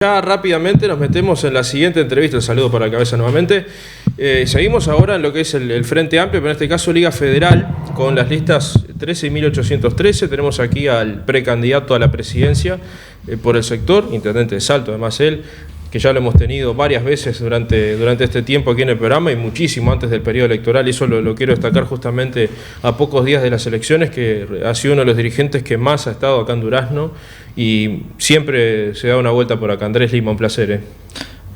Ya rápidamente nos metemos en la siguiente entrevista, el saludo para la cabeza nuevamente. Seguimos ahora en lo que es el Frente Amplio, pero en este caso Liga Federal, con las listas 13 y 1813. Tenemos aquí al precandidato a la presidencia por el sector, intendente de Salto, además él, que ya lo hemos tenido varias veces durante este tiempo aquí en el programa y muchísimo antes del periodo electoral, y eso lo quiero destacar justamente a pocos días de las elecciones, que ha sido uno de los dirigentes que más ha estado acá en Durazno y siempre se da una vuelta por acá. Andrés Lima, un placer.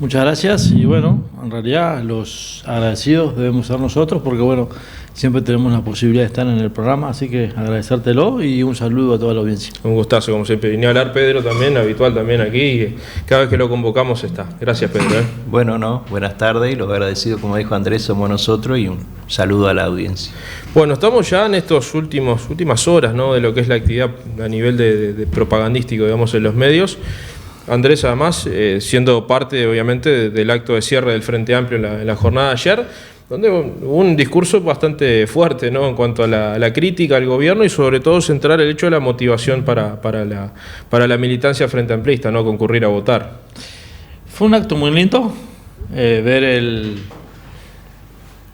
Muchas gracias, y bueno, en realidad los agradecidos debemos ser nosotros porque bueno, siempre tenemos la posibilidad de estar en el programa, así que agradecértelo y un saludo a toda la audiencia. Un gustazo, como siempre. Y ni hablar Pedro también, habitual también aquí, y cada vez que lo convocamos está. Gracias, Pedro. Bueno, buenas tardes, y los agradecidos, como dijo Andrés, somos nosotros, y un saludo a la audiencia. Bueno, estamos ya en estas últimas horas, ¿no?, de lo que es la actividad a nivel de propagandístico, digamos, en los medios. Andrés, además, siendo parte, obviamente, del acto de cierre del Frente Amplio en la jornada de ayer, donde hubo un discurso bastante fuerte, ¿no?, en cuanto a la crítica al gobierno y sobre todo centrar el hecho de la motivación para la militancia frente amplista, ¿no?, concurrir a votar. Fue un acto muy lindo, ver el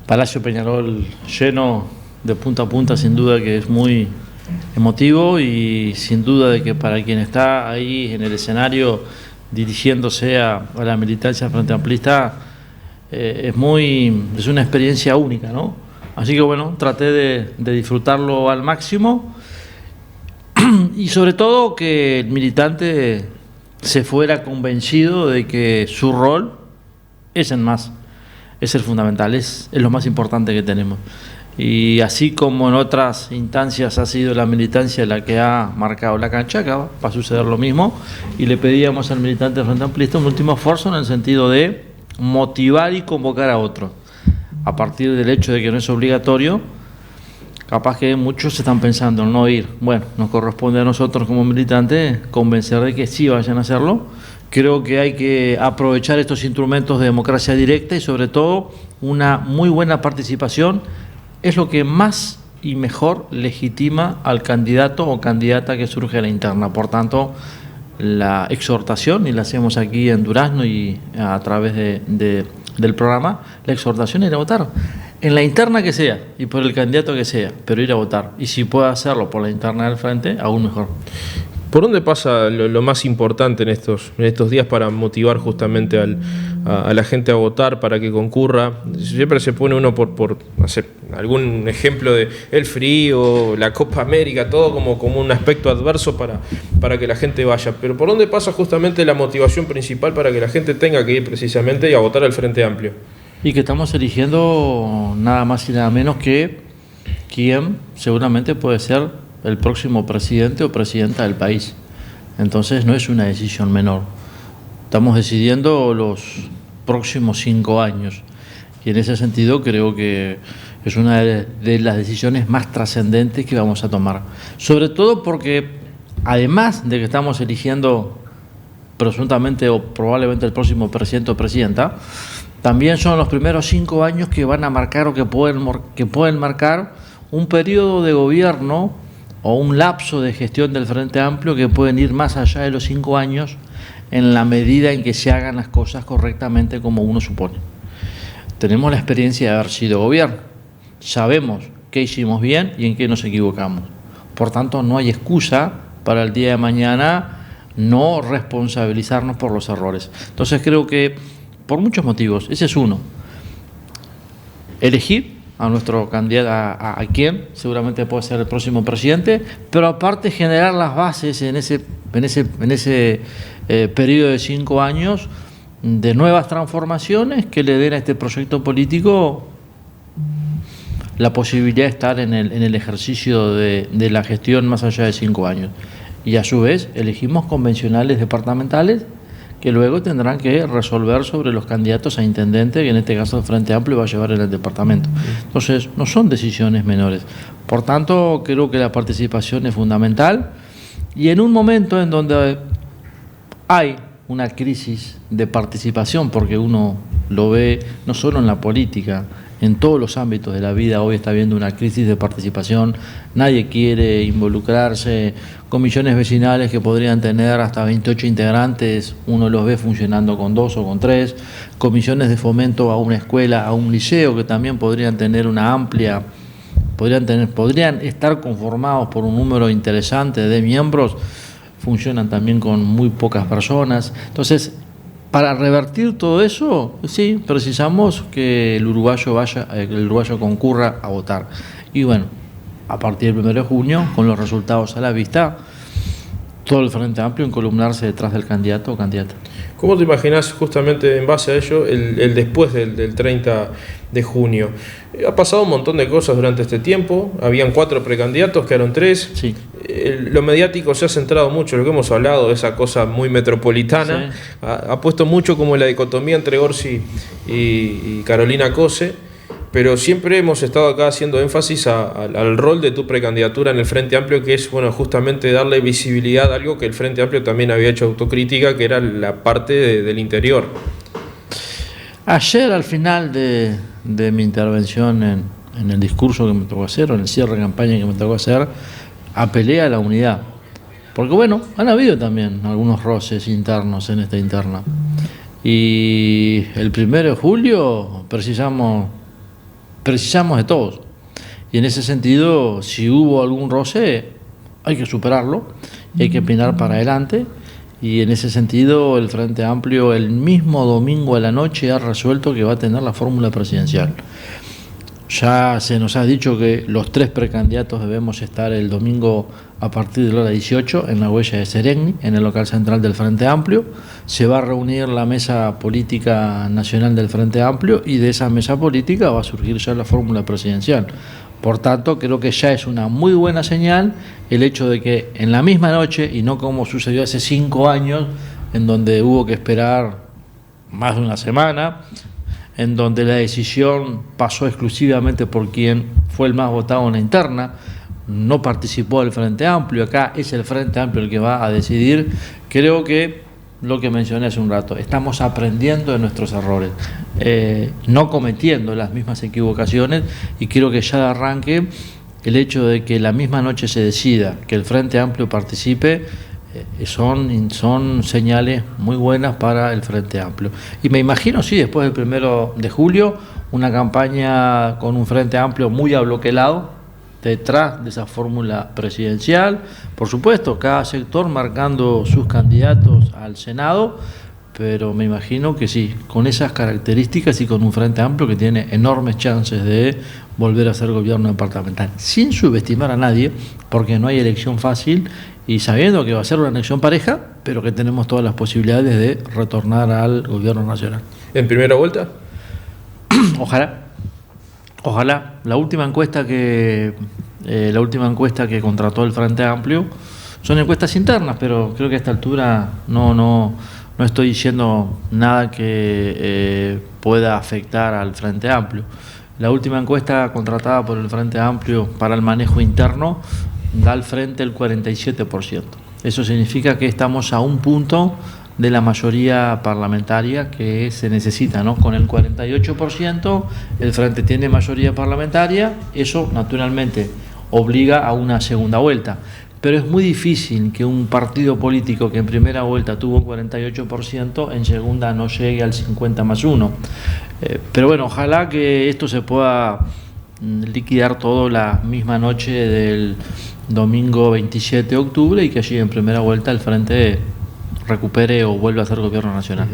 Palacio Peñarol lleno de punta a punta, sin duda que es muy emotivo, y sin duda de que para quien está ahí en el escenario dirigiéndose a la militancia frente amplista, es una experiencia única, ¿no? Así que bueno, traté de disfrutarlo al máximo y sobre todo que el militante se fuera convencido de que su rol es el fundamental, es lo más importante que tenemos. Y así como en otras instancias ha sido la militancia la que ha marcado la cancha, acá va a suceder lo mismo, y le pedíamos al militante frente amplista un último esfuerzo en el sentido de motivar y convocar a otros. A partir del hecho de que no es obligatorio, capaz que muchos están pensando en no ir. Bueno, nos corresponde a nosotros como militantes convencer de que sí vayan a hacerlo. Creo que hay que aprovechar estos instrumentos de democracia directa y sobre todo una muy buena participación. Es lo que más y mejor legitima al candidato o candidata que surge a la interna. Por tanto, la exhortación, y la hacemos aquí en Durazno y a través del programa, la exhortación es ir a votar, en la interna que sea y por el candidato que sea, pero ir a votar. Y si puede hacerlo por la interna del frente, aún mejor. ¿Por dónde pasa lo más importante en estos días para motivar justamente a la gente a votar, para que concurra? Siempre se pone uno por hacer algún ejemplo de el frío, la Copa América, todo como un aspecto adverso para que la gente vaya. Pero ¿por dónde pasa justamente la motivación principal para que la gente tenga que ir precisamente y a votar al Frente Amplio? Y que estamos eligiendo nada más y nada menos que quién seguramente puede ser el próximo presidente o presidenta del país. Entonces no es una decisión menor. Estamos decidiendo los próximos 5 años. Y en ese sentido creo que es una de las decisiones más trascendentes que vamos a tomar. Sobre todo porque, además de que estamos eligiendo presuntamente o probablemente el próximo presidente o presidenta, también son los primeros 5 años que van a marcar o que pueden marcar un periodo de gobierno o un lapso de gestión del Frente Amplio que pueden ir más allá de los 5 años en la medida en que se hagan las cosas correctamente como uno supone. Tenemos la experiencia de haber sido gobierno, sabemos qué hicimos bien y en qué nos equivocamos. Por tanto, no hay excusa para el día de mañana no responsabilizarnos por los errores. Entonces creo que por muchos motivos, ese es uno, elegir a nuestro candidato, a quien seguramente puede ser el próximo presidente, pero aparte generar las bases en ese periodo de 5 años de nuevas transformaciones que le den a este proyecto político la posibilidad de estar en el ejercicio de la gestión más allá de 5 años. Y a su vez elegimos convencionales departamentales que luego tendrán que resolver sobre los candidatos a intendente, que en este caso el Frente Amplio va a llevar en el departamento. Entonces, no son decisiones menores. Por tanto, creo que la participación es fundamental, y en un momento en donde hay una crisis de participación, porque uno lo ve no solo en la política, en todos los ámbitos de la vida hoy está habiendo una crisis de participación, nadie quiere involucrarse. Comisiones vecinales que podrían tener hasta 28 integrantes, uno los ve funcionando con 2 o con 3, comisiones de fomento a una escuela, a un liceo que también podrían tener una amplia, podrían estar conformados por un número interesante de miembros, funcionan también con muy pocas personas. Entonces, para revertir todo eso, sí, precisamos que el uruguayo concurra a votar. Y bueno, a partir del 1 de junio, con los resultados a la vista, todo el Frente Amplio encolumnarse detrás del candidato o candidata. ¿Cómo te imaginas, justamente en base a ello, el después del 30 de junio? Ha pasado un montón de cosas durante este tiempo, habían 4 precandidatos, quedaron 3. Sí. Lo mediático se ha centrado mucho, lo que hemos hablado, esa cosa muy metropolitana, sí. Ha puesto mucho como la dicotomía entre Orsi y Carolina Cose. Pero siempre hemos estado acá haciendo énfasis al rol de tu precandidatura en el Frente Amplio, que es, bueno, justamente darle visibilidad a algo que el Frente Amplio también había hecho autocrítica, que era la parte del interior. Ayer, al final de mi intervención en el discurso que me tocó hacer, o en el cierre de campaña que me tocó hacer, apelé a la unidad. Porque, bueno, han habido también algunos roces internos en esta interna. Y el 1 de julio precisamos de todos. Y en ese sentido, si hubo algún roce, hay que superarlo, y hay que opinar para adelante. Y en ese sentido, el Frente Amplio, el mismo domingo a la noche, ha resuelto que va a tener la fórmula presidencial. Ya se nos ha dicho que los 3 precandidatos debemos estar el domingo a partir de la hora 18 en la huella de Seregni, en el local central del Frente Amplio. Se va a reunir la mesa política nacional del Frente Amplio y de esa mesa política va a surgir ya la fórmula presidencial. Por tanto, creo que ya es una muy buena señal el hecho de que en la misma noche, y no como sucedió hace 5 años, en donde hubo que esperar más de una semana, en donde la decisión pasó exclusivamente por quien fue el más votado en la interna, no participó el Frente Amplio, acá es el Frente Amplio el que va a decidir. Creo que lo que mencioné hace un rato, estamos aprendiendo de nuestros errores, no cometiendo las mismas equivocaciones, y creo que ya de arranque el hecho de que la misma noche se decida que el Frente Amplio participe, son señales muy buenas para el Frente Amplio. Y me imagino, sí, después del 1 de julio, una campaña con un Frente Amplio muy abloquelado detrás de esa fórmula presidencial. Por supuesto, cada sector marcando sus candidatos al Senado, pero me imagino que sí, con esas características y con un Frente Amplio que tiene enormes chances de volver a ser gobierno departamental, sin subestimar a nadie, porque no hay elección fácil, y sabiendo que va a ser una elección pareja, pero que tenemos todas las posibilidades de retornar al gobierno nacional. ¿En primera vuelta? Ojalá. La última encuesta que contrató el Frente Amplio son encuestas internas, pero creo que a esta altura no estoy diciendo nada que pueda afectar al Frente Amplio. La última encuesta contratada por el Frente Amplio para el manejo interno da al frente el 47%. Eso significa que estamos a un punto de la mayoría parlamentaria que se necesita, ¿no? Con el 48% el Frente tiene mayoría parlamentaria, eso naturalmente obliga a una segunda vuelta. Pero es muy difícil que un partido político que en primera vuelta tuvo un 48%, en segunda no llegue al 50+1. Pero bueno, ojalá que esto se pueda liquidar todo la misma noche del domingo 27 de octubre y que allí en primera vuelta el Frente recupere o vuelva a ser gobierno nacional.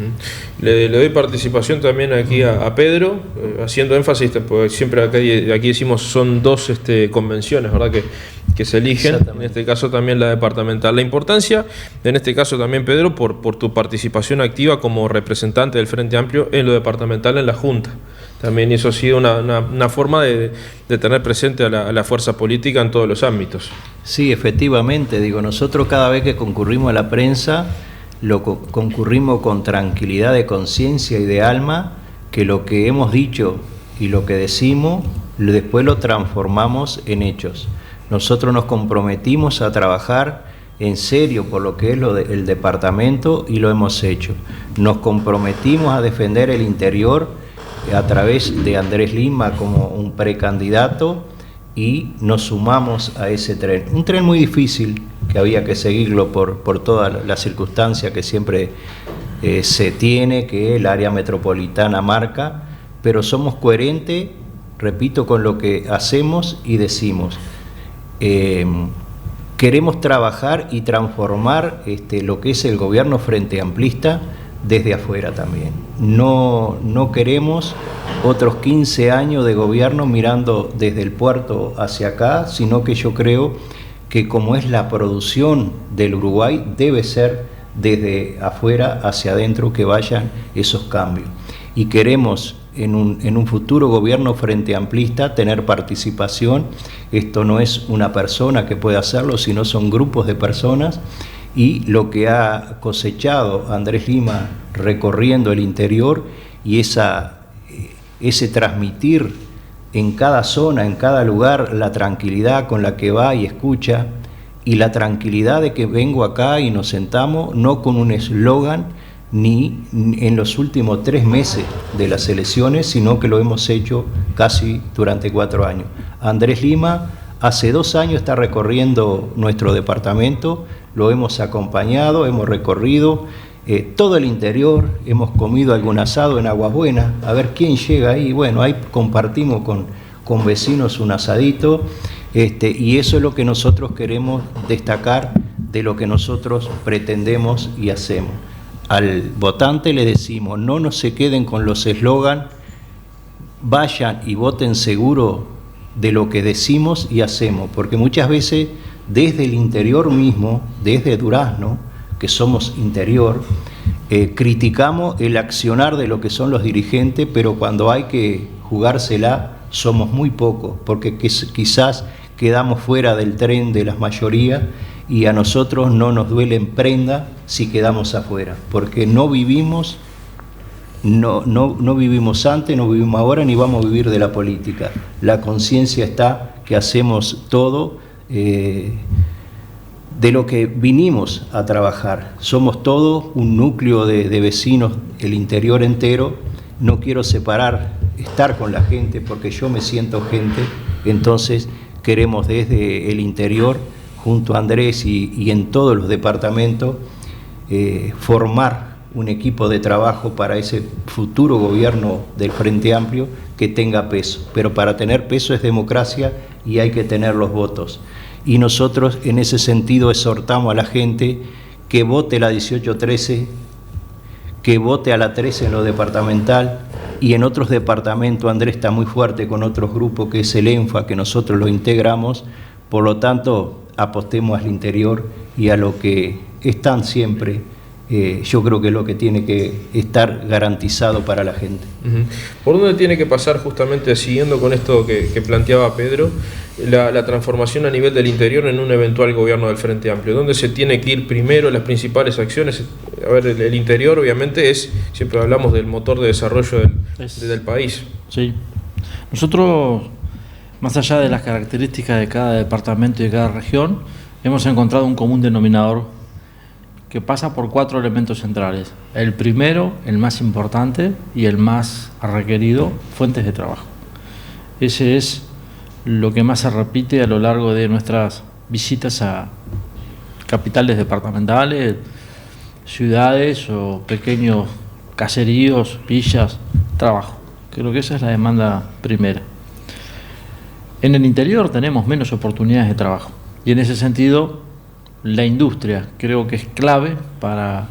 Le doy participación también aquí a Pedro, haciendo énfasis, porque siempre aquí decimos son 2 convenciones, ¿verdad?, que se eligen, en este caso también la departamental. La importancia, en este caso también, Pedro, por tu participación activa como representante del Frente Amplio en lo departamental en la Junta. También eso ha sido una forma de tener presente a la fuerza política en todos los ámbitos. Sí, efectivamente, nosotros cada vez que concurrimos a la prensa, concurrimos con tranquilidad de conciencia y de alma, que lo que hemos dicho y lo que decimos, después lo transformamos en hechos. Nosotros nos comprometimos a trabajar en serio por lo que es el departamento y lo hemos hecho. Nos comprometimos a defender el interior a través de Andrés Lima como un precandidato y nos sumamos a ese tren. Un tren muy difícil, que había que seguirlo por toda la circunstancia que siempre se tiene, que el área metropolitana marca, pero somos coherentes, repito, con lo que hacemos y decimos. Queremos trabajar y transformar lo que es el gobierno frente amplista desde afuera también. No queremos otros 15 años de gobierno mirando desde el puerto hacia acá, sino que yo creo que como es la producción del Uruguay, debe ser desde afuera hacia adentro que vayan esos cambios. Y queremos en un futuro gobierno frente amplista tener participación. Esto no es una persona que pueda hacerlo, sino son grupos de personas, y lo que ha cosechado Andrés Lima recorriendo el interior y ese transmitir en cada zona, en cada lugar, la tranquilidad con la que va y escucha, y la tranquilidad de que vengo acá y nos sentamos, no con un eslogan, ni en los últimos 3 meses de las elecciones, sino que lo hemos hecho casi durante 4 años. Andrés Lima hace 2 años está recorriendo nuestro departamento, lo hemos acompañado, hemos recorrido todo el interior, hemos comido algún asado en Aguas Buenas, a ver quién llega ahí. Bueno, ahí compartimos con vecinos un asadito, y eso es lo que nosotros queremos destacar de lo que nosotros pretendemos y hacemos. Al votante le decimos, no se queden con los eslogans, vayan y voten seguro de lo que decimos y hacemos, porque muchas veces desde el interior mismo, desde Durazno, que somos interior, criticamos el accionar de lo que son los dirigentes, pero cuando hay que jugársela somos muy pocos, porque quizás quedamos fuera del tren de las mayorías, y a nosotros no nos duele en prenda si quedamos afuera, porque no vivimos antes, no vivimos ahora, ni vamos a vivir de la política. La conciencia está que hacemos todo de lo que vinimos a trabajar. Somos todos un núcleo de vecinos, el interior entero. No quiero estar con la gente, porque yo me siento gente. Entonces queremos desde el interior, junto a Andrés y en todos los departamentos, formar un equipo de trabajo para ese futuro gobierno del Frente Amplio que tenga peso. Pero para tener peso es democracia y hay que tener los votos. Y nosotros en ese sentido exhortamos a la gente que vote la 1813, que vote a la 13 en lo departamental, y en otros departamentos Andrés está muy fuerte con otros grupos, que es el ENFA, que nosotros lo integramos. Por lo tanto, apostemos al interior y a lo que están siempre. Yo creo que es lo que tiene que estar garantizado para la gente. ¿Por dónde tiene que pasar, justamente siguiendo con esto que planteaba Pedro, la transformación a nivel del interior en un eventual gobierno del Frente Amplio? ¿Dónde se tiene que ir primero las principales acciones? A ver, el interior obviamente siempre hablamos del motor de desarrollo del país. Sí. Nosotros, más allá de las características de cada departamento y de cada región, hemos encontrado un común denominador que pasa por 4 elementos centrales. El primero, el más importante y el más requerido, fuentes de trabajo. Ese es lo que más se repite a lo largo de nuestras visitas a capitales departamentales, ciudades o pequeños caseríos, villas, trabajo. Creo que esa es la demanda primera. En el interior tenemos menos oportunidades de trabajo, y en ese sentido la industria creo que es clave para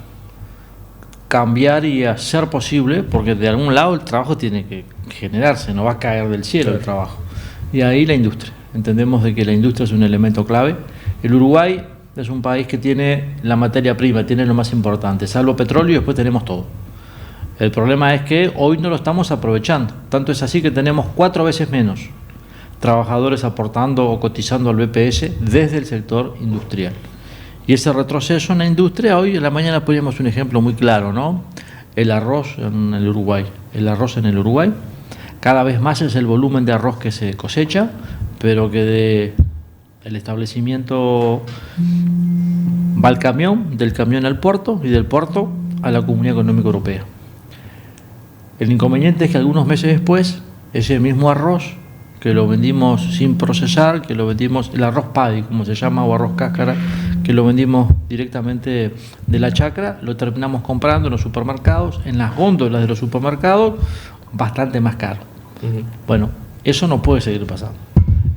cambiar y hacer posible, porque de algún lado el trabajo tiene que generarse, no va a caer del cielo el trabajo. Y ahí la industria. Entendemos de que la industria es un elemento clave. El Uruguay es un país que tiene la materia prima, tiene lo más importante, salvo petróleo, y después tenemos todo. El problema es que hoy no lo estamos aprovechando. Tanto es así que tenemos 4 veces menos trabajadores aportando o cotizando al BPS desde el sector industrial. Y ese retroceso en la industria, hoy en la mañana poníamos un ejemplo muy claro, ¿no? El arroz en el Uruguay. El arroz en el Uruguay, cada vez más es el volumen de arroz que se cosecha, pero que el establecimiento va al camión, del camión al puerto y del puerto a la Comunidad Económica Europea. El inconveniente es que algunos meses después, ese mismo arroz, que lo vendimos sin procesar, que lo vendimos, el arroz paddy, como se llama, o arroz cáscara, que lo vendimos directamente de la chacra, lo terminamos comprando en los supermercados, en las góndolas de los supermercados, bastante más caro. Bueno, eso no puede seguir pasando.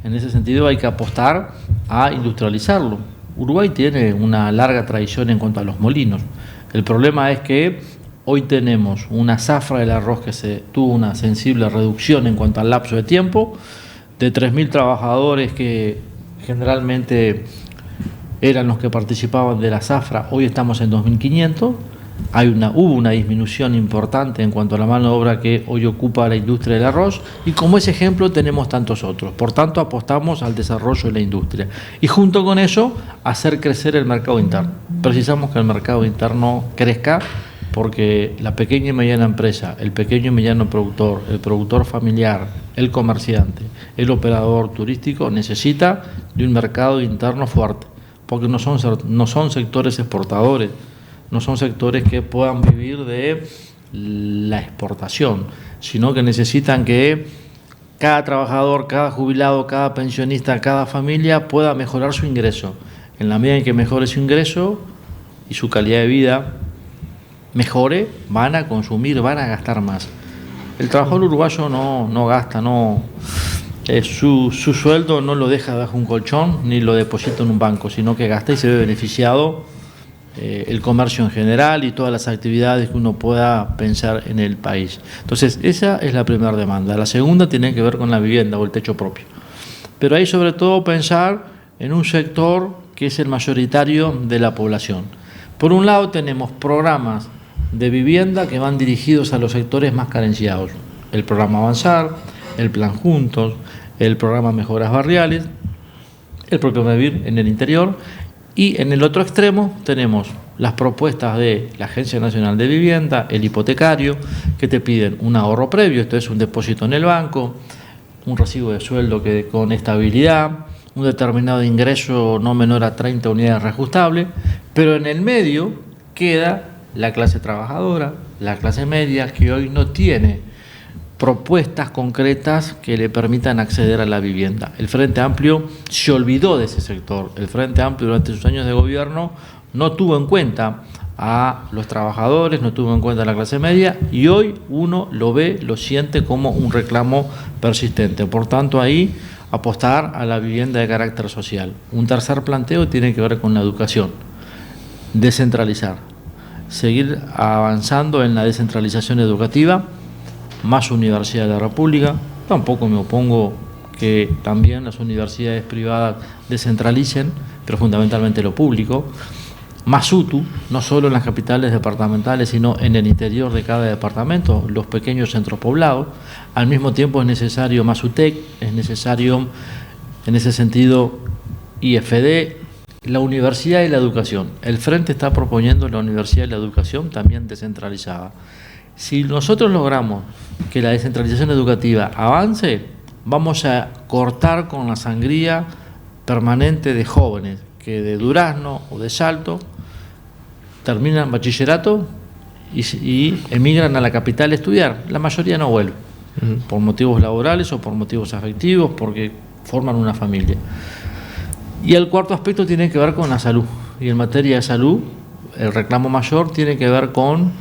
En ese sentido hay que apostar a industrializarlo. Uruguay tiene una larga tradición en cuanto a los molinos. El problema es que hoy tenemos una zafra del arroz que tuvo una sensible reducción en cuanto al lapso de tiempo, de 3.000 trabajadores que generalmente eran los que participaban de la zafra, hoy estamos en 2.500. Hubo una disminución importante en cuanto a la mano de obra que hoy ocupa la industria del arroz, y como ese ejemplo tenemos tantos otros. Por tanto, apostamos al desarrollo de la industria y junto con eso hacer crecer el mercado interno. Precisamos que el mercado interno crezca, porque la pequeña y mediana empresa, el pequeño y mediano productor, el productor familiar, el comerciante, el operador turístico necesita de un mercado interno fuerte, porque no son sectores exportadores, no son sectores que puedan vivir de la exportación, sino que necesitan que cada trabajador, cada jubilado, cada pensionista, cada familia pueda mejorar su ingreso. En la medida en que mejore su ingreso y su calidad de vida mejore, van a consumir, van a gastar más. El trabajador uruguayo no gasta, su sueldo no lo deja bajo un colchón ni lo deposita en un banco, sino que gasta y se ve beneficiado el comercio en general y todas las actividades que uno pueda pensar en el país. Entonces, esa es la primera demanda. La segunda tiene que ver con la vivienda o el techo propio. Pero hay sobre todo pensar en un sector que es el mayoritario de la población. Por un lado tenemos programas de vivienda que van dirigidos a los sectores más carenciados. El programa Avanzar, el Plan Juntos, el programa Mejoras Barriales, el propio Vivir en el interior, y en el otro extremo tenemos las propuestas de la Agencia Nacional de Vivienda, el hipotecario, que te piden un ahorro previo, esto es un depósito en el banco, un recibo de sueldo con estabilidad, un determinado ingreso no menor a 30 unidades reajustables, pero en el medio queda la clase trabajadora, la clase media, que hoy no tiene propuestas concretas que le permitan acceder a la vivienda. El Frente Amplio se olvidó de ese sector. El Frente Amplio durante sus años de gobierno no tuvo en cuenta a los trabajadores, no tuvo en cuenta a la clase media, y hoy uno lo ve, lo siente como un reclamo persistente. Por tanto, ahí apostar a la vivienda de carácter social. Un tercer planteo tiene que ver con la educación. Descentralizar. Seguir avanzando en la descentralización educativa, más universidades de la República. Tampoco me opongo que también las universidades privadas descentralicen, pero fundamentalmente lo público. Más UTU, no solo en las capitales departamentales, sino en el interior de cada departamento, los pequeños centros poblados. Al mismo tiempo es necesario más UTEC, es necesario en ese sentido IFD, la universidad y la educación. El Frente está proponiendo la universidad y la educación también descentralizada. Si nosotros logramos que la descentralización educativa avance, vamos a cortar con la sangría permanente de jóvenes que de Durazno o de Salto terminan bachillerato y emigran a la capital a estudiar. La mayoría no vuelve, por motivos laborales o por motivos afectivos, porque forman una familia. Y el cuarto aspecto tiene que ver con la salud. Y en materia de salud, el reclamo mayor tiene que ver con,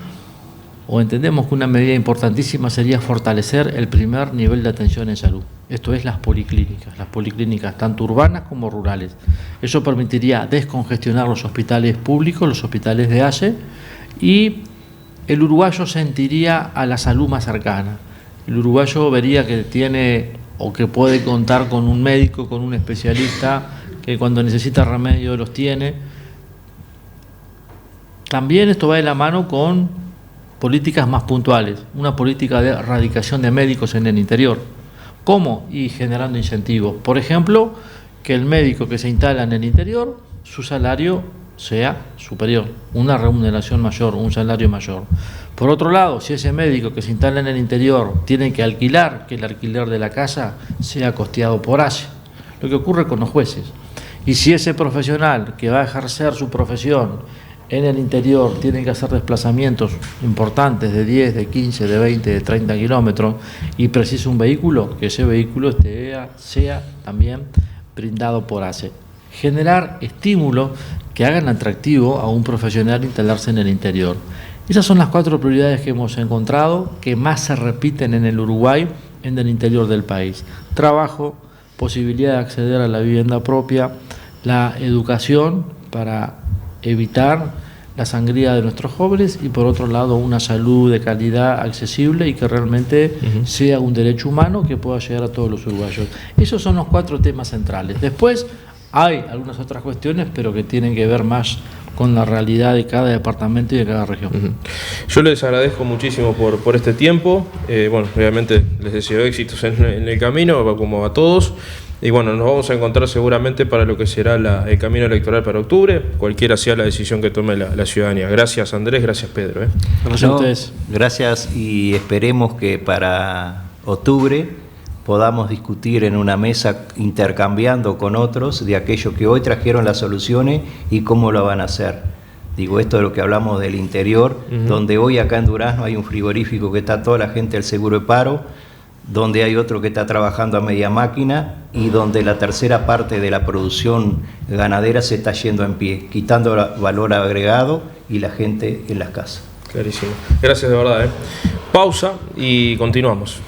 o entendemos que una medida importantísima sería fortalecer el primer nivel de atención en salud. Esto es las policlínicas tanto urbanas como rurales. Eso permitiría descongestionar los hospitales públicos, los hospitales de ACE, y el uruguayo sentiría a la salud más cercana. El uruguayo vería que tiene o que puede contar con un médico, con un especialista, que cuando necesita remedio los tiene. También esto va de la mano con políticas más puntuales, una política de erradicación de médicos en el interior. ¿Cómo? Y generando incentivos. Por ejemplo, que el médico que se instala en el interior, su salario sea superior, una remuneración mayor, un salario mayor. Por otro lado, si ese médico que se instala en el interior tiene que alquilar, que el alquiler de la casa sea costeado por ACE, lo que ocurre con los jueces. Y si ese profesional que va a ejercer su profesión en el interior tienen que hacer desplazamientos importantes de 10, de 15, de 20, de 30 kilómetros y precisa un vehículo, que ese vehículo sea también brindado por ACE. Generar estímulos que hagan atractivo a un profesional instalarse en el interior. Esas son las 4 prioridades que hemos encontrado, que más se repiten en el Uruguay, en el interior del país. Trabajo, posibilidad de acceder a la vivienda propia, la educación para evitar la sangría de nuestros jóvenes y por otro lado una salud de calidad accesible y que realmente sea un derecho humano que pueda llegar a todos los uruguayos. Esos son los 4 temas centrales. Después hay algunas otras cuestiones, pero que tienen que ver más con la realidad de cada departamento y de cada región. Yo les agradezco muchísimo por este tiempo. Bueno, obviamente les deseo éxitos en el camino, como a todos. Y bueno, nos vamos a encontrar seguramente para lo que será el camino electoral para octubre, cualquiera sea la decisión que tome la ciudadanía. Gracias Andrés, gracias Pedro. Gracias a ustedes. Gracias y esperemos que para octubre podamos discutir en una mesa intercambiando con otros de aquellos que hoy trajeron las soluciones y cómo lo van a hacer. Digo, esto de lo que hablamos del interior, donde hoy acá en Durazno hay un frigorífico que está toda la gente del seguro de paro, donde hay otro que está trabajando a media máquina y donde la tercera parte de la producción ganadera se está yendo en pie, quitando valor agregado y la gente en las casas. Clarísimo. Gracias de verdad. Pausa y continuamos.